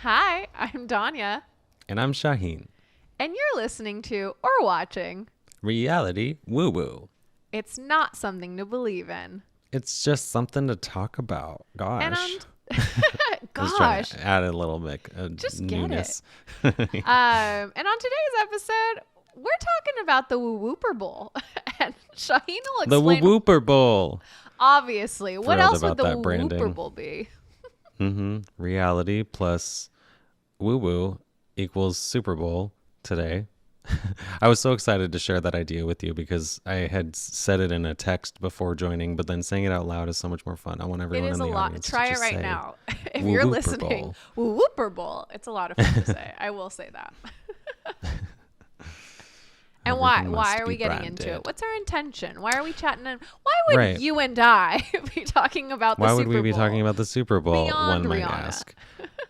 Hi, I'm Dania, And I'm Shawheen. and you're listening to or watching Reality Woo Woo. It's Not Something to Believe in. It's just something to talk about. And Gosh. on I was trying gosh, to add a little bit just newness. get it. And on today's episode, we're talking about the Woo Wooperbowl. And Shaheen will The Woo explain Wooperbowl. obviously. What Thrilled else would about the that Woo branding. Wooperbowl be? Reality plus Woo Woo equals Super Bowl today. I was so excited to share that idea with you because I had said it in a text before joining, but then saying it out loud is so much more fun. I want It everyone is in a the lot. audience Try to it just right say, now. If Woo you're Wooperbowl. listening, Woo Wooperbowl. It's a lot of fun to say. I will say that. And Everything why must are we be getting into it? branded. What's our intention? Why are we chatting? And why would Right. you and I be talking about the Why Super would we be Bowl? talking about the Super Bowl? Beyond One might Rihanna. ask.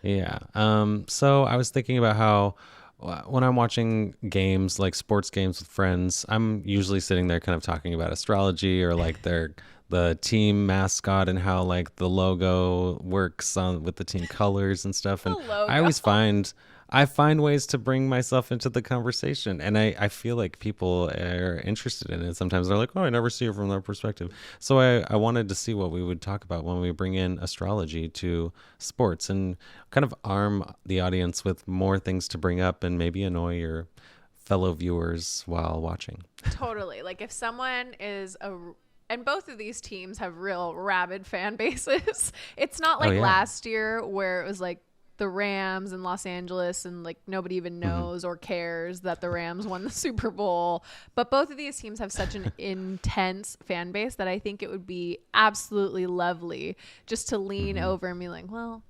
Yeah. So I was thinking about how when I'm watching games, like sports games with friends, I'm usually sitting there kind of talking about astrology or like the team mascot and how like the logo works on with the team colors and stuff. And logo. I always I find ways to bring myself into the conversation, and I feel like people are interested in it. Sometimes they're like, oh, I never see it from that perspective. So I wanted to see what we would talk about when we bring in astrology to sports and kind of arm the audience with more things to bring up and maybe annoy your fellow viewers while watching. Totally. Like if someone is and both of these teams have real rabid fan bases. It's not like yeah. last year where it was like the Rams in Los Angeles and like nobody even knows or cares that the Rams won the Super Bowl. But both of these teams have such an intense fan base that I think it would be absolutely lovely just to lean over and be like, well,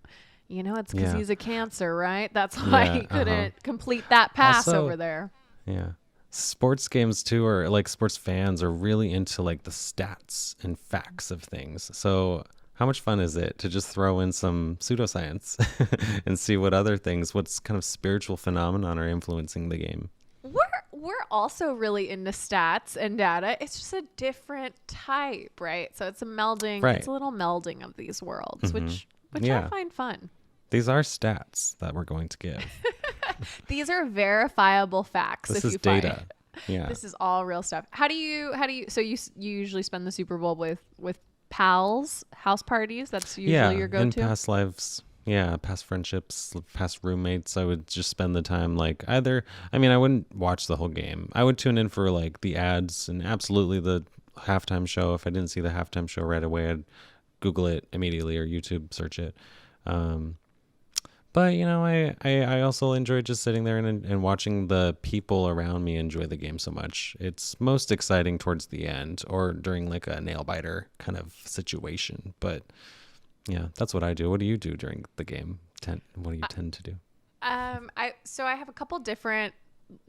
you know, it's because Yeah. he's a Cancer, right? That's why Yeah, he couldn't complete that pass Also- over there. Yeah. Sports games too, or like sports fans are really into like the stats and facts of things. So how much fun is it to just throw in some pseudoscience and see what's kind of spiritual phenomenon are influencing the game? We're also really into stats and data. It's just a different type, right? So it's a melding. Right. It's a little melding of these worlds, which Yeah. I find fun. These are stats that we're going to give. These are verifiable facts. This if is you data. Find. Yeah. This is all real stuff. How do you? So you usually spend the Super Bowl with pals, house parties. That's usually your in go-to. past lives. Yeah, past friendships, past roommates. I would just spend the time like I wouldn't watch the whole game. I would tune in for like the ads and absolutely the halftime show. If I didn't see the halftime show right away, I'd Google it immediately or YouTube search it. But you know, I also enjoy just sitting there and watching the people around me enjoy the game so much. It's most exciting towards the end or during like a nail biter kind of situation. But yeah, that's what I do. What do you do during the game? What do you tend to do? I have a couple different,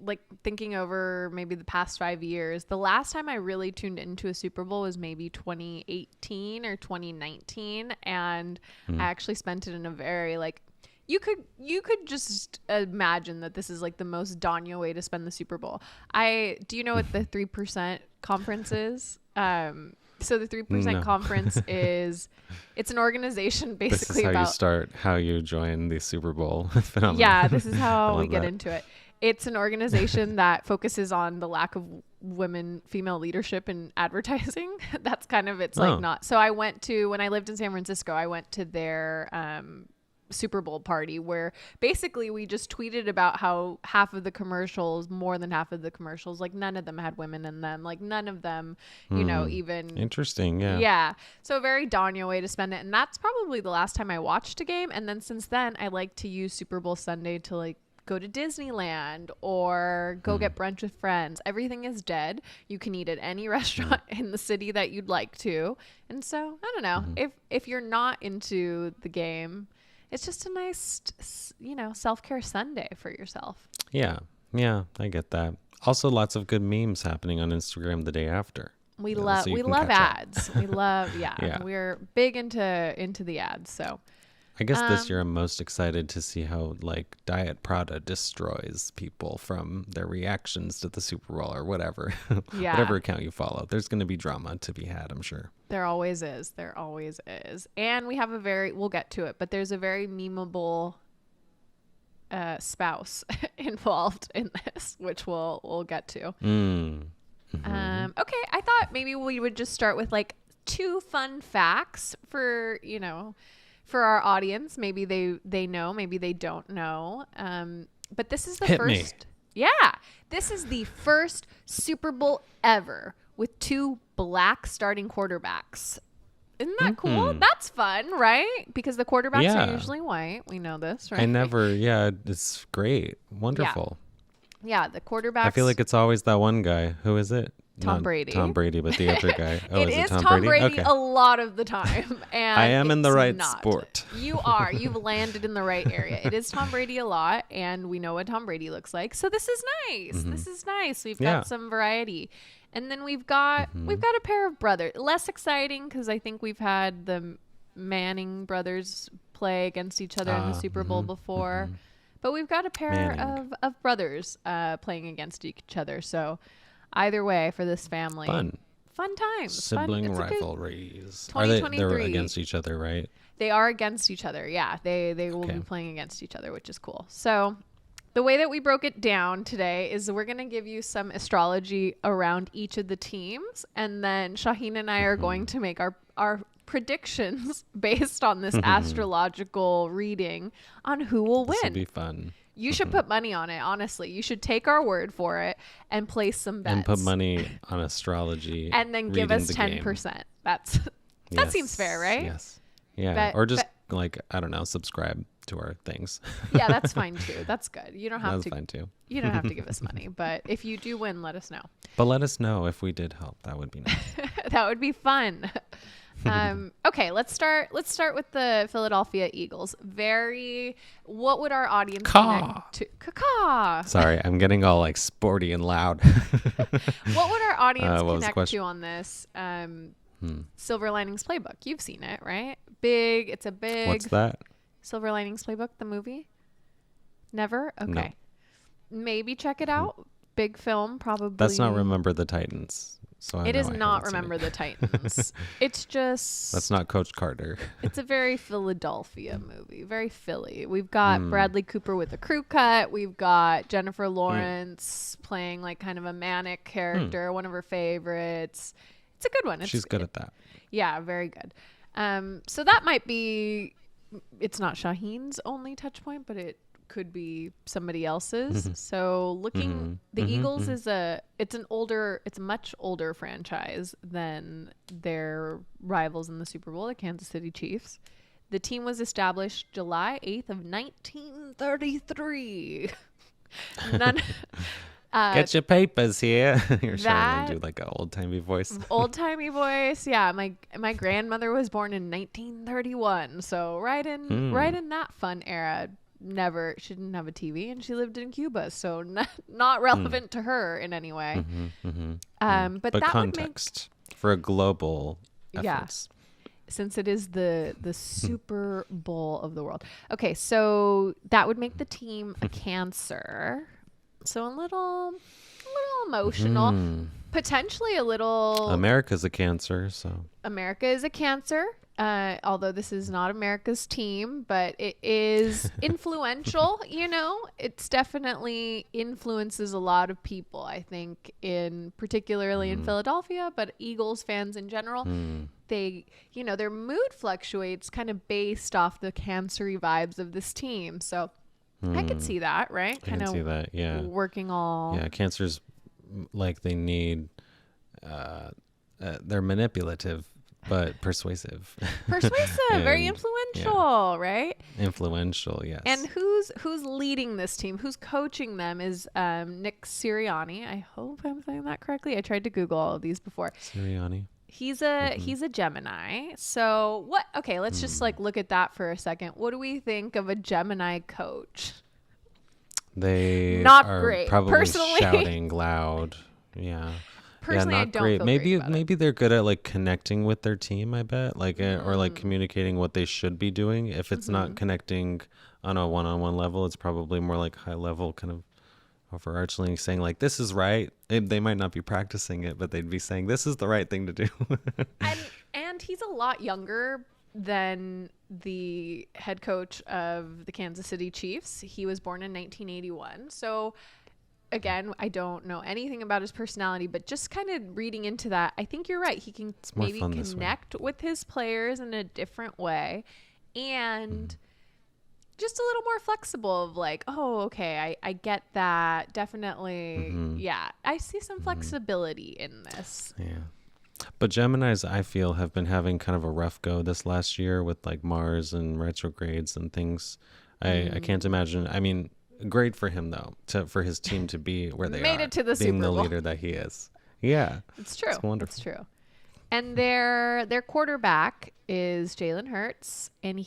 like thinking over maybe the past 5 years. The last time I really tuned into a Super Bowl was maybe 2018 or 2019, and I actually spent it in a very like. You could just imagine that this is like the most Dania way to spend the Super Bowl. Do you know what the 3% conference is? So the 3% No. conference it's an organization basically This is how about you start, how you join the Super Bowl phenomenon. yeah, this is I how we love get that. into it. It's an organization that focuses on the lack of female leadership in advertising. That's kind of its like not. So when I lived in San Francisco, I went to their Super Bowl party where basically we just tweeted about how more than half of the commercials, like none of them had women in them, like none of them, even Interesting. Yeah. yeah. So a very Dania way to spend it. And that's probably the last time I watched a game. And then since then, I like to use Super Bowl Sunday to like go to Disneyland or go get brunch with friends. Everything is dead. You can eat at any restaurant in the city that you'd like to. And so, I don't know. If you're not into the game, it's just a nice, self-care Sunday for yourself. Yeah. Yeah. I get that. Also, lots of good memes happening on Instagram the day after. We So love you can catch up. ads. We love Yeah. We're big into the ads. So I guess this year I'm most excited to see how like Diet Prada destroys people from their reactions to the Super Bowl or whatever. Yeah. Whatever account you follow. There's going to be drama to be had, I'm sure. There always is. And we have we'll get to it, but there's a very memeable spouse involved in this, which we'll get to. Okay, I thought maybe we would just start with like 2 fun facts for for our audience. Maybe they know, maybe they don't know. But this is the Hit first. me. Yeah, this is the first Super Bowl ever with 2 black starting quarterbacks. Isn't that cool? That's fun, right? Because the quarterbacks are usually white. We know this, right? It's great. Wonderful. Yeah, the quarterbacks. I feel like it's always that one guy. Who is it? Tom Brady. Tom Brady, but the other guy. Oh, it is Tom Brady okay. a lot of the time. And I am in the right not. sport. You are. You've landed in the right area. It is Tom Brady a lot, and we know what Tom Brady looks like. So this is nice. This is nice. We've got some variety. And then we've got a pair of brothers. Less exciting because I think we've had the Manning brothers play against each other in the Super Bowl before. But we've got a pair of brothers playing against each other. So either way for this family. Fun times. Sibling rivalries. They're against each other, right? They are against each other. Yeah, they will be playing against each other, which is cool. So the way that we broke it down today is we're going to give you some astrology around each of the teams. And then Shawheen and I are going to make our predictions based on this astrological reading on who will win. This will be fun. You should put money on it, honestly. You should take our word for it and place some bets. And put money on astrology. And then give us 10%. That seems fair, right? Yes. Yeah. Or just I don't know, subscribe to our things. Yeah, that's fine too. That's good. You don't have that's to. Fine too. You don't have to give us money, but if you do win, let us know. But let us know if we did help. That would be nice. That would be fun. Okay, let's start with the Philadelphia Eagles. What would our audience connect to? Caw. Sorry, I'm getting all like sporty and loud. What would our audience connect to on this? Silver Linings Playbook. You've seen it, right? It's a big. What's that? Silver Linings Playbook, the movie? Never? Okay. No. Maybe check it out. Big film, probably. That's not Remember the Titans. So it is not Remember the Titans. It's just. That's not Coach Carter. It's a very Philadelphia movie. Very Philly. We've got Bradley Cooper with a crew cut. We've got Jennifer Lawrence playing like kind of a manic character, one of her favorites. It's a good one. She's good at that. Yeah, very good. So that might be. It's not Shawheen's only touch point, but it could be somebody else's. So looking, the Eagles it's a much older franchise than their rivals in the Super Bowl, the Kansas City Chiefs. The team was established July 8th of 1933. Get your papers here. You're trying to do like an old-timey voice. Old-timey voice. Yeah, my grandmother was born in 1931, so right in that fun era. She didn't have a TV, and she lived in Cuba, so not relevant to her in any way. But that context would make for a global efforts. Yeah, since it is the Super Bowl of the world. Okay, so that would make the team a Cancer. So a little emotional, potentially a little. America's a Cancer, so. America is a Cancer, although this is not America's team, but it is influential. It's definitely influences a lot of people. I think particularly in Philadelphia, but Eagles fans in general. They, their mood fluctuates kind of based off the Cancer-y vibes of this team. So. I could see that, right? I can see that, yeah. Working all... Yeah, Cancer's like they need... they're manipulative, but persuasive. Very influential, right? Influential, yes. And who's leading this team? Who's coaching them is Nick Sirianni. I hope I'm saying that correctly. I tried to Google all of these before. Sirianni. He's a Gemini. So what? Okay, let's just look at that for a second. What do we think of a Gemini coach? They not are great. Probably personally, shouting loud. Yeah. Personally, not I don't great. feel maybe great about it. they're good at like connecting with their team. I bet or like communicating what they should be doing. If it's not connecting on a one-on-one level, it's probably more like high level kind of. Overarchingly saying like this is right. They might not be practicing it, but they'd be saying this is the right thing to do. and he's a lot younger then the head coach of the Kansas City Chiefs. He was born in 1981. So again, I don't know anything about his personality, but just kind of reading into that, I think you're right. He can maybe connect with his players in a different way, and just a little more flexible of like, oh, okay, I get that. Definitely. Yeah. I see some flexibility in this. Yeah. But Geminis, I feel, have been having kind of a rough go this last year with like Mars and retrogrades and things. I can't imagine. I mean, great for him though, for his team to be where they made are, it to the being Super Bowl. the leader that he is. Yeah, it's true. It's wonderful. It's true. And their quarterback is Jalen Hurts, and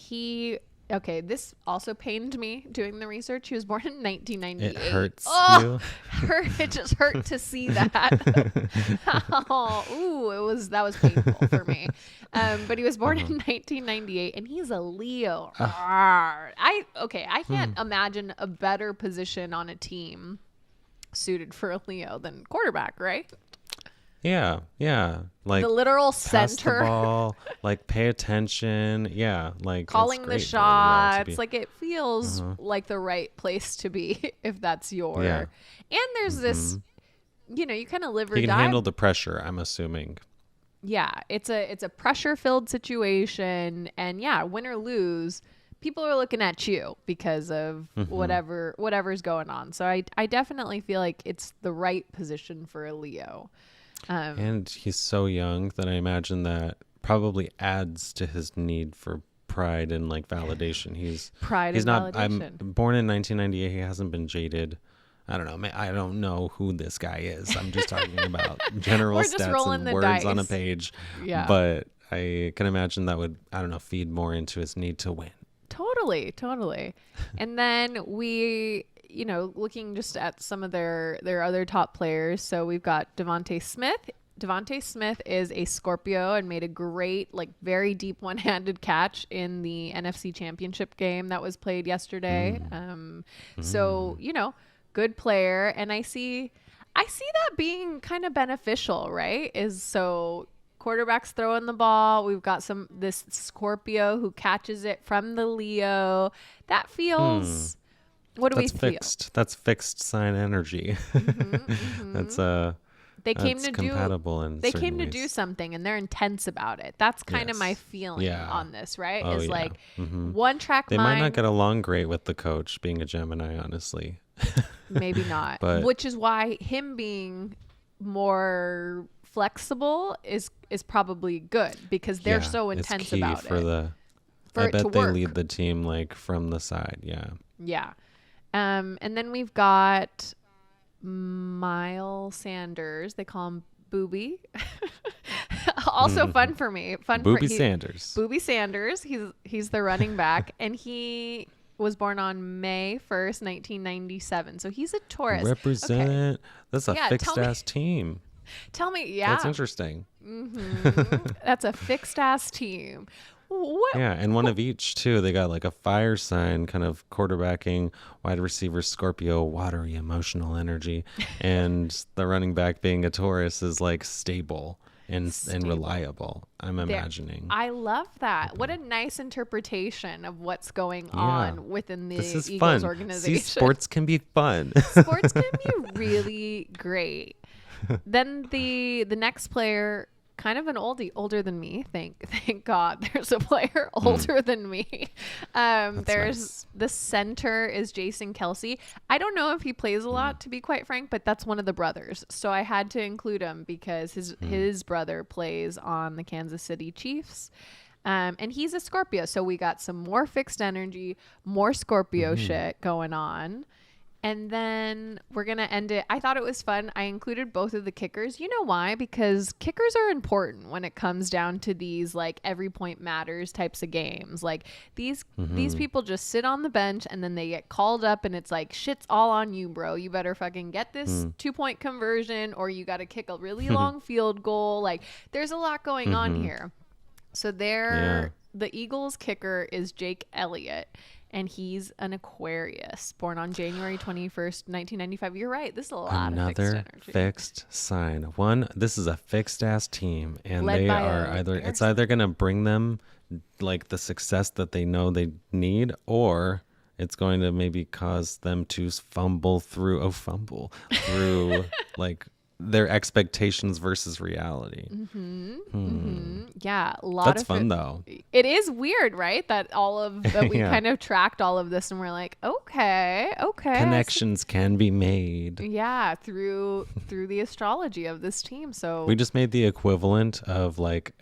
this also pained me doing the research. He was born in 1998. It hurts you? It just hurt to see that. That was painful for me. But he was born in 1998, and he's a Leo. I can't imagine a better position on a team suited for a Leo than quarterback, right? Yeah. Like the literal pass center, the ball, like pay attention. Yeah, like calling the shots. Like it feels like the right place to be if that's your. Yeah. And there's this, you kind of live or die. He can handle the pressure, I'm assuming. Yeah, it's a pressure filled situation, and win or lose, people are looking at you because of whatever's going on. So I definitely feel like it's the right position for a Leo. And he's so young that I imagine that probably adds to his need for pride and like validation. He's not. Validation. I'm born in 1998. He hasn't been jaded. I don't know. I don't know who this guy is. I'm just talking about general stats and words dice on a page. Yeah. But I can imagine that would, I don't know, feed more into his need to win. Totally. And then we, looking just at some of their other top players. So we've got Devontae Smith. Devontae Smith is a Scorpio and made a great, like very deep one-handed catch in the NFC Championship game that was played yesterday. So, good player. And I see that being kind of beneficial, right? So quarterback's throwing the ball. We've got this Scorpio who catches it from the Leo. That feels... What do we feel? That's fixed sign energy. That's they came to compatible in they certain came to ways. do something, and they're intense about it. That's kind of my feeling on this, right? Oh, is like one track they mind. might not get along great with the coach being a Gemini, honestly. Maybe not. But which is why him being more flexible is probably good, because they're so intense it's key about for it. I bet they lead the team like from the side. Yeah. And then we've got Miles Sanders. They call him Booby. Also fun for me. Sanders. Booby Sanders. He's the running back, and he was born on May 1st, 1997. So he's a Taurus. Represent. Okay. That's a fixed ass team. Tell me, That's interesting. That's a fixed ass team. What? Yeah, and one of each too. They got like a fire sign kind of quarterbacking, wide receiver Scorpio, watery emotional energy, and the running back being a Taurus is like stable and reliable. I'm imagining. I love that. What a nice interpretation of what's going on within the Eagles fun. Organization. See, sports can be fun. Sports can be really great. Then the next player, kind of an oldie, older than me. Thank God there's a player older than me. There's the center is Jason Kelsey. I don't know if he plays a lot, to be quite frank, but that's one of the brothers. So I had to include him because his brother plays on the Kansas City Chiefs. And he's a Scorpio. So we got some more fixed energy, more Scorpio shit going on. And then we're going to end it. I thought it was fun. I included both of the kickers. You know why? Because kickers are important when it comes down to these like every point matters types of games. Like these people just sit on the bench and then they get called up and it's like, shit's all on you, bro. You better fucking get this 2-point conversion, or you got to kick a really long field goal. Like there's a lot going on here. So the Eagles kicker is Jake Elliott. And he's an Aquarius, born on January 21st, 1995. You're right. This is a lot of fixed energy. Another fixed sign. This is a fixed ass team, and Led they by are it's either going to bring them like the success that they know they need, or it's going to maybe cause them to fumble through like their expectations versus reality. Yeah, a lot That's of fun though. It is weird, right? That all of that we Yeah. kind of tracked all of this, and we're like, okay, Connections can be made. yeah, through the astrology of this team. So We just made the equivalent of like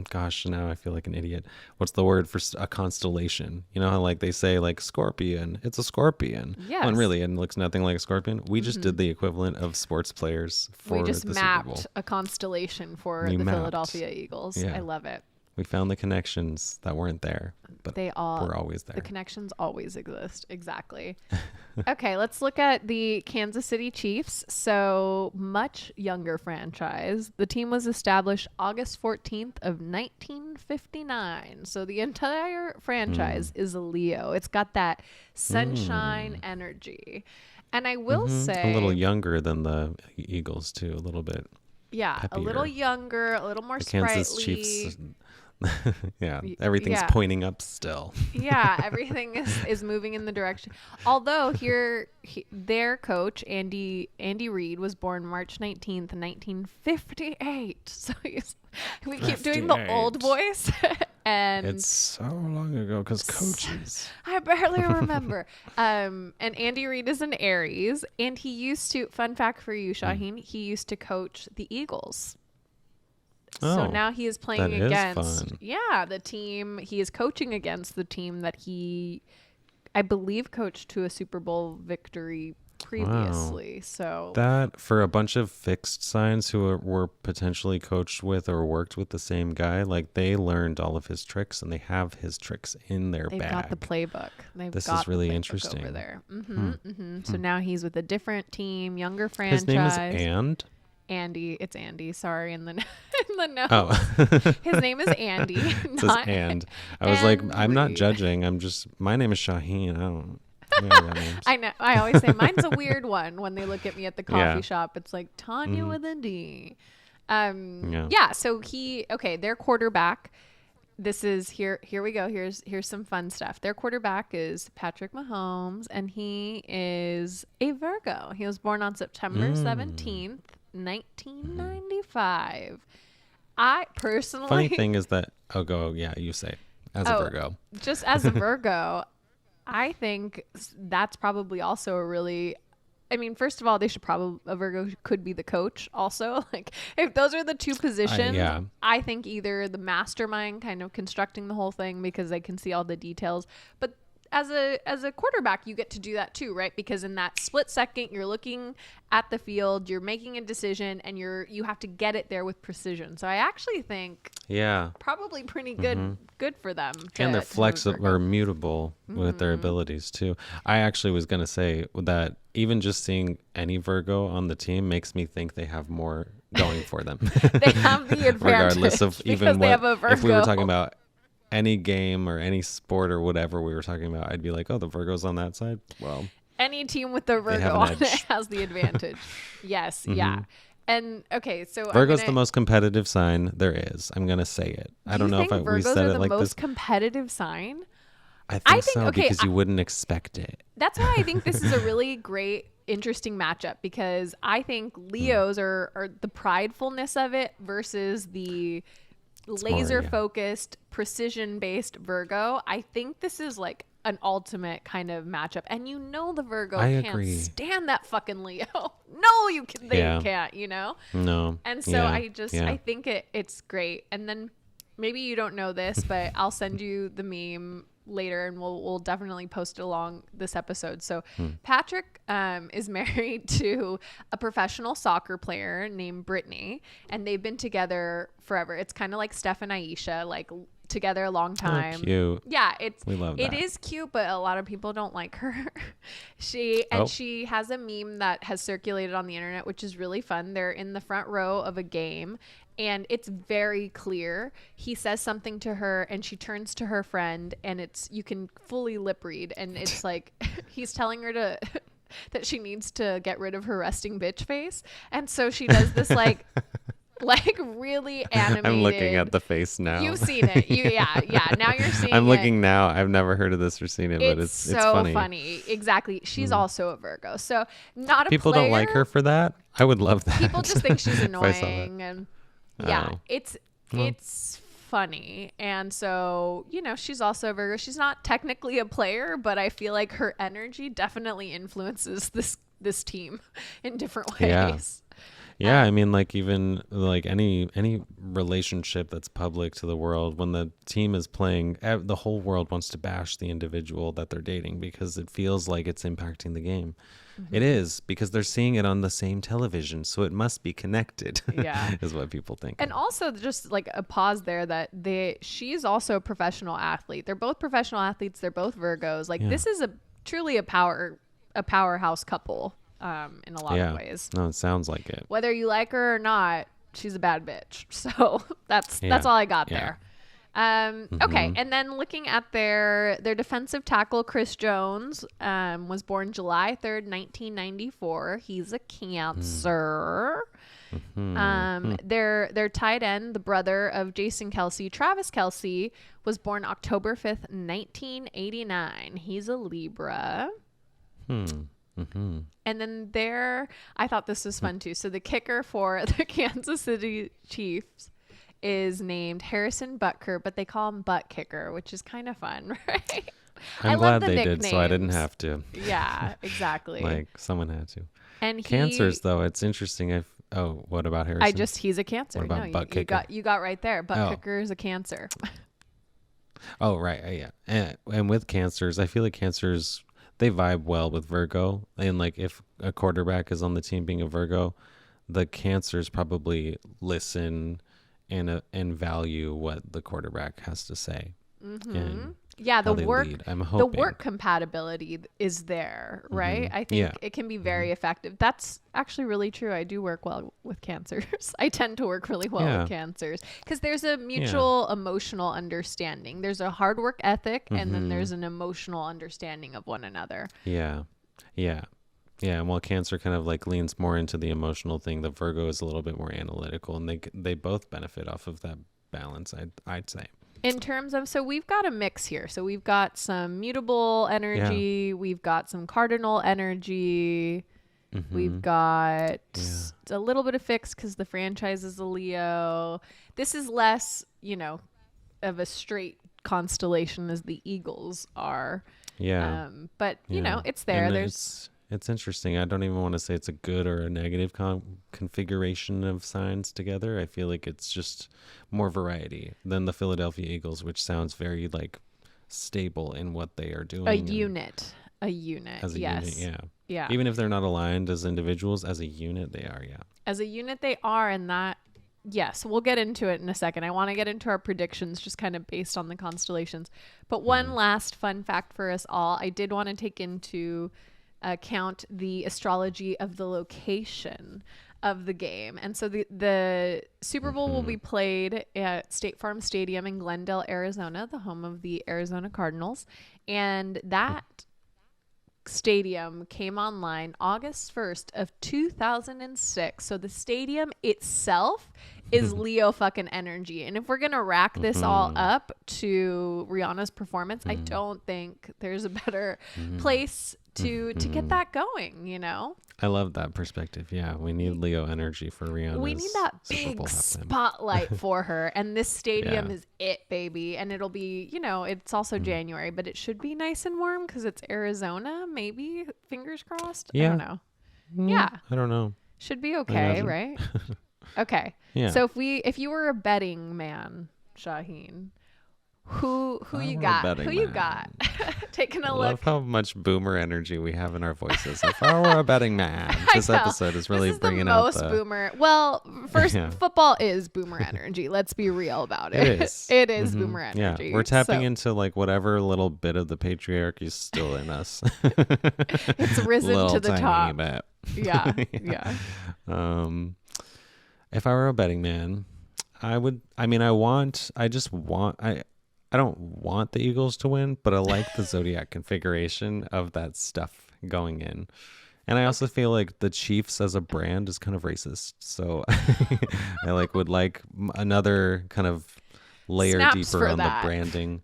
gosh, now I feel like an idiot. What's the word for a constellation? You know how like they say like scorpion, it's a scorpion. Yes. When really it looks nothing like a scorpion. We just did the equivalent of sports players for we just the Super Bowl. mapped a constellation for We the mapped. Philadelphia Eagles. Yeah. I love it. We found the connections that weren't there, but They all were always there. The connections always exist. Exactly. Okay, let's look at the Kansas City Chiefs. So much younger franchise. The team was established August 14th of 1959. So the entire franchise is a Leo. It's got that sunshine energy. And I will say a little younger than the Eagles too, a little bit. yeah, a little peppier. younger, a little more The sprightly. Kansas Chiefs. Yeah, everything's yeah. pointing up still. Yeah, everything is moving in the direction. Although their coach Andy Reid was born March 19th, 1958. So we keep doing the 58. old voice, and It's so long ago because coaches. I barely remember. And Andy Reid is an Aries, and he used to. Fun fact for you, Shawheen. He used to coach the Eagles. So Oh, now he is playing that is against, fun. the team. He is coaching against the team that he, I believe, coached to a Super Bowl victory previously. So That for a bunch of fixed signs who were potentially coached with or worked with the same guy, like they learned all of his tricks and they have his tricks in their they've bag. got the playbook. This is really the playbook interesting. over there. So now he's with a different team, younger franchise. His name is Andy. It's Andy. Sorry, in the in the notes. Oh. His name is Andy. It says not and. I was like, I'm not Reid. judging. My name is Shawheen. I don't. We all got names. I know. I always say mine's a weird one when they look at me at the coffee Yeah. shop. It's like Tanya with a D. Yeah. Yeah. So their quarterback. This is here. Here we go. Here's some fun stuff. Their quarterback is Patrick Mahomes, and he is a Virgo. He was born on September 17th, 1995. I personally. Funny thing is that you say as a Virgo. Just as a Virgo, I think that's probably also a really. I mean, first of all, a Virgo could be the coach also. Like, if those are the two positions, yeah. I think either the mastermind kind of constructing the whole thing because they can see all the details. But as a quarterback, you get to do that too, right? Because in that split second, you're looking at the field, you're making a decision, and you have to get it there with precision. So I actually think probably pretty good for them. And they're flexible or mutable with their abilities too. I actually was going to say that even just seeing any Virgo on the team makes me think they have more going for them. They have the advantage regardless of even they have a if we were Virgo. talking about any game or any sport or whatever we were talking about, I'd be like, oh, the Virgo's on that side. Well, any team with the Virgo have an on it edge. has the advantage. Yes, yeah. And okay, so Virgo's the most competitive sign there is. I'm gonna say it. I don't know if we Virgos said are it the like most this. competitive sign. I I think think- so okay, because you wouldn't expect it. That's why I think this is a really great, interesting matchup because I think Leos are the pridefulness of it versus the laser focused, precision based Virgo. I think this is like an ultimate kind of matchup. And you know the Virgo I can't agree. stand that fucking Leo. No, you can, they can't, you know? No. And so Yeah. I think it's great. And then maybe you don't know this, but I'll send you the meme later and we'll definitely post it along this episode. So Patrick is married to a professional soccer player named Brittany, and they've been together forever. It's kind of like Steph and Aisha, like together a long time. Oh, cute. Yeah, We love that. It is cute, but a lot of people don't like her. She has a meme that has circulated on the internet, which is really fun. They're in the front row of a game, and it's very clear. He says something to her, and she turns to her friend, and you can fully lip read, and it's like he's telling her to that she needs to get rid of her resting bitch face, and so she does this like like really animated. I'm looking at the face now. You've seen it. Yeah. Now you're seeing I'm it. looking now. I've never heard of this or seen it, but it's so funny. Exactly. She's also a Virgo. So not a People player. don't like her for that. I would love that. People just think she's if I saw that. annoying. And yeah, Oh. it's funny. And so, she's also a Virgo. She's not technically a player, but I feel like her energy definitely influences this team in different ways. Yeah, I mean, like even like any relationship that's public to the world, when the team is playing, the whole world wants to bash the individual that they're dating because it feels like it's impacting the game. Mm-hmm. It is, because they're seeing it on the same television, so it must be connected. Yeah, is what people think. And also, just like a pause there, that she's also a professional athlete. They're both professional athletes. They're both Virgos. Like this is truly a powerhouse couple. In a lot of ways. No, it sounds like it. Whether you like her or not, she's a bad bitch. So that's all I got there. Okay, and then looking at their defensive tackle, Chris Jones, was born July 3rd, 1994. He's a Cancer. Their tight end, the brother of Jason Kelsey, Travis Kelsey, was born October 5th, 1989. He's a Libra. And then I thought this was fun too. So the kicker for the Kansas City Chiefs is named Harrison Butker, but they call him Butt Kicker, which is kind of fun, right? I'm glad they did, so I didn't have to. Yeah, exactly. Like someone had to. And Cancers, though, it's interesting. What about Harrison? He's a Cancer. What about Butt Kicker? You got right there. Butt Kicker is a Cancer. Oh, right. Yeah. And with Cancers, I feel like Cancers, they vibe well with Virgo. And like if a quarterback is on the team being a Virgo, the Cancers probably listen and value what the quarterback has to say. And the work compatibility is there, right? I think it can be very effective. That's actually really true. I do work well with Cancers. I tend to work really well with Cancers because there's a mutual emotional understanding. There's a hard work ethic, and then there's an emotional understanding of one another. Yeah. And while Cancer kind of like leans more into the emotional thing, the Virgo is a little bit more analytical, and they both benefit off of that balance, I'd say. In terms of, so we've got a mix here. So we've got some mutable energy. We've got some cardinal energy. We've got a little bit of fixed because the franchise is a Leo. This is less, of a straight constellation as the Eagles are. Yeah. But, it's there. And it's interesting. I don't even want to say it's a good or a negative configuration of signs together. I feel like it's just more variety than the Philadelphia Eagles, which sounds very like stable in what they are doing. A unit. As a unit, yeah. Even if they're not aligned as individuals, as a unit, they are, yeah. As a unit, they are, and that, yes, we'll get into it in a second. I want to get into our predictions just kind of based on the constellations. But one last fun fact for us all, I did want to take into account the astrology of the location of the game. And so the Super Bowl will be played at State Farm Stadium in Glendale, Arizona, the home of the Arizona Cardinals. And that stadium came online August 1st of 2006. So the stadium itself is Leo fucking energy. And if we're going to rack this all up to Rihanna's performance, I don't think there's a better place to get that going, I love that perspective. Yeah, we need Leo energy for Rihanna. We need that big spotlight for her. And this stadium is it, baby. And it'll be, it's also January, but it should be nice and warm because it's Arizona. Maybe, fingers crossed. Yeah. I don't know. Yeah. I don't know. Should be okay, right? Okay. Yeah. So if you were a betting man, Shawheen, who you got? Who you got? Taking a look. I love how much boomer energy we have in our voices. If I were a betting man, this episode is really bringing out the most boomer. Well, first, football is boomer energy. Let's be real about it. It is. It is boomer energy. Yeah, we're tapping into like whatever little bit of the patriarchy is still in us. It's risen to the top. Bit. Yeah. If I were a betting man, I don't want the Eagles to win, but I like the zodiac configuration of that stuff going in. And I also feel like the Chiefs as a brand is kind of racist. So I would like another kind of layer Snaps deeper for on that. the branding.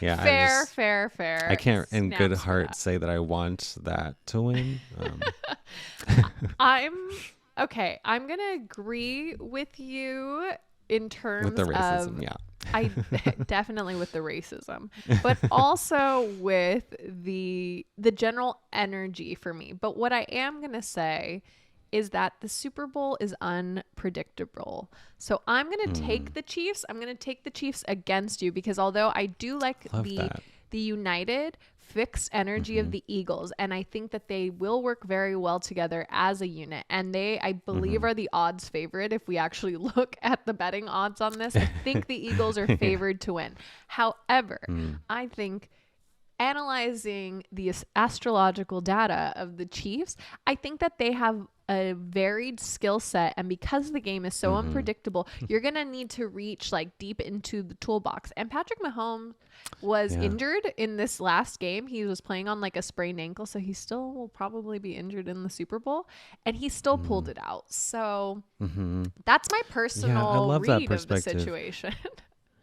Yeah, Fair. I can't in good Snaps for heart that. say that I want that to win. I'm okay. I'm gonna agree with you in terms With the racism, of yeah. I definitely with the racism, but also with the general energy for me. But what I am gonna say is that the Super Bowl is unpredictable. So I'm gonna take the Chiefs. I'm gonna take the Chiefs against you because although I do like Love that. the united fixed energy of the Eagles, and I think that they will work very well together as a unit, and they I believe are the odds favorite. If we actually look at the betting odds on this, I think the Eagles are favored to win. However, I think analyzing the astrological data of the Chiefs, I think that they have a varied skill set, and because the game is so unpredictable, you're gonna need to reach like deep into the toolbox. And Patrick Mahomes was injured in this last game. He was playing on like a sprained ankle, so he still will probably be injured in the Super Bowl, and he still pulled it out. So that's my personal I love that read of the perspective. situation.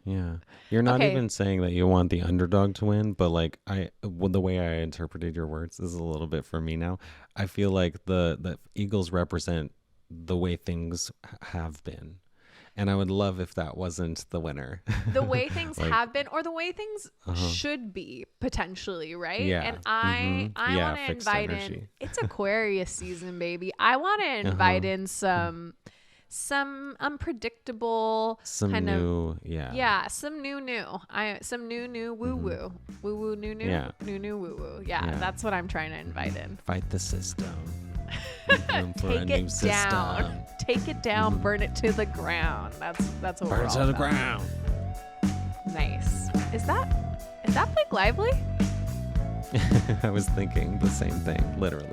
Yeah. You're not Okay. even saying that you want the underdog to win, but like the way I interpreted your words is a little bit for me now. I feel like the Eagles represent the way things have been. And I would love if that wasn't the winner. The way things Like, have been, or the way things should be potentially, right? Yeah. And I Yeah, want to fixed invite energy. in. It's Aquarius season, baby. I want to invite in some unpredictable some kind new, of some new woo woo new Yeah. new woo woo. Yeah, Yeah. that's what I'm trying to invite in. Fight the system. Make room for a Take new it down. system. Take it down. Burn it to the ground. That's what Burn we're it all to the about. ground. Nice. Is that Blake Lively? I was thinking the same thing, literally.